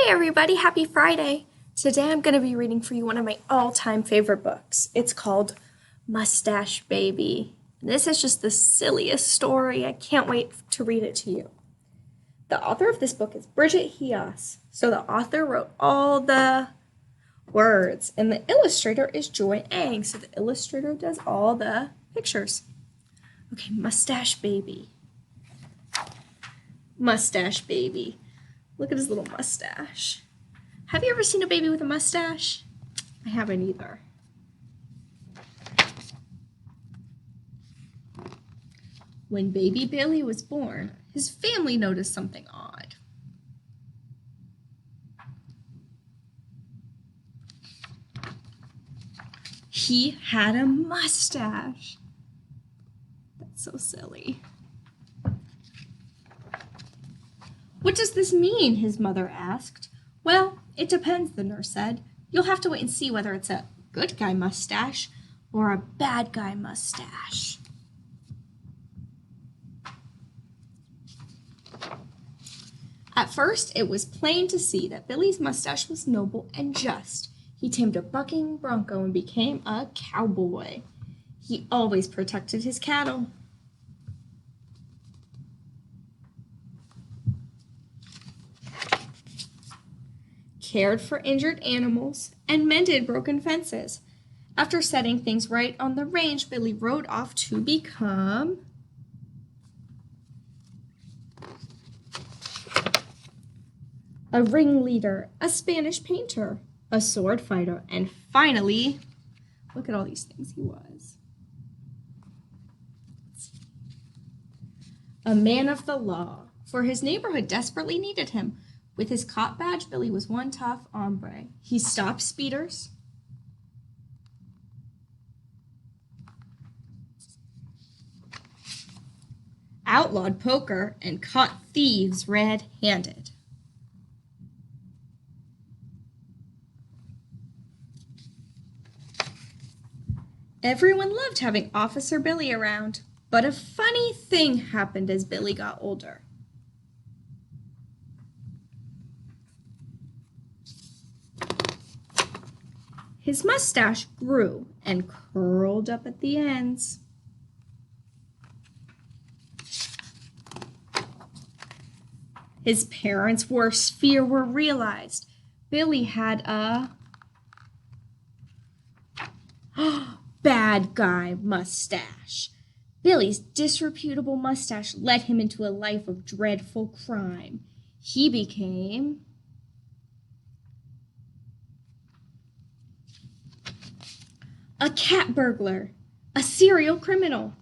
Hey everybody, happy Friday! Today I'm going to be reading for you one of my all-time favorite books. It's called Mustache Baby. This is just the silliest story. I can't wait to read it to you. The author of this book is Bridget Hias. So the author wrote all the words, and the illustrator is Joy Ang. So the illustrator does all the pictures. Okay, Mustache Baby. Mustache Baby. Look at his little mustache. Have you ever seen a baby with a mustache? I haven't either. When baby Billy was born, his family noticed something odd. He had a mustache. That's so silly. What does this mean? His mother asked. Well, it depends, the nurse said. You'll have to wait and see whether it's a good guy mustache or a bad guy mustache. At first, it was plain to see that Billy's mustache was noble and just. He tamed a bucking bronco and became a cowboy. He always protected his cattle. Cared for injured animals, and mended broken fences. After setting things right on the range, Billy rode off to become a ringleader, a Spanish painter, a sword fighter, and finally, look at all these things he was. A man of the law, for his neighborhood desperately needed him. With his cop badge, Billy was one tough hombre. He stopped speeders, outlawed poker, and caught thieves red-handed. Everyone loved having Officer Billy around, but a funny thing happened as Billy got older. His mustache grew and curled up at the ends. His parents' worst fear were realized. Billy had a bad guy mustache. Billy's disreputable mustache led him into a life of dreadful crime. He became a cat burglar, a serial criminal,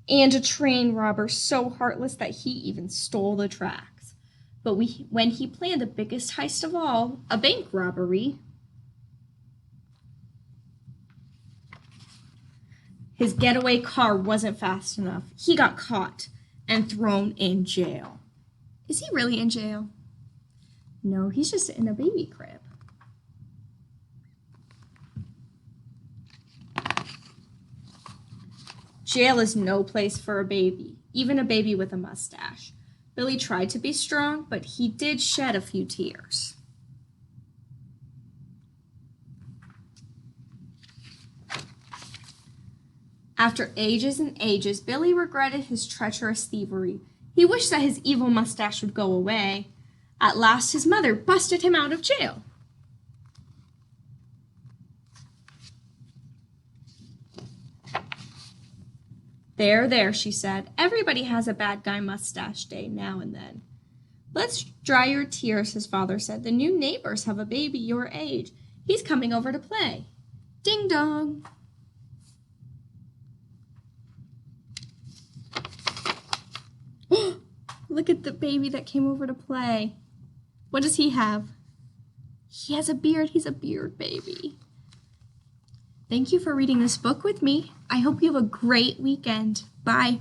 and a train robber so heartless that he even stole the tracks. But when he planned the biggest heist of all, a bank robbery, his getaway car wasn't fast enough. He got caught and thrown in jail. Is he really in jail? No, he's just in a baby crib. Jail is no place for a baby, even a baby with a mustache. Billy tried to be strong, but he did shed a few tears. After ages and ages, Billy regretted his treacherous thievery. He wished that his evil mustache would go away. At last, his mother busted him out of jail. There, she said. Everybody has a bad guy mustache day now and then. Let's dry your tears, his father said. The new neighbors have a baby your age. He's coming over to play. Ding dong. Look at the baby that came over to play. What does he have? He has a beard. He's a beard baby. Thank you for reading this book with me. I hope you have a great weekend. Bye.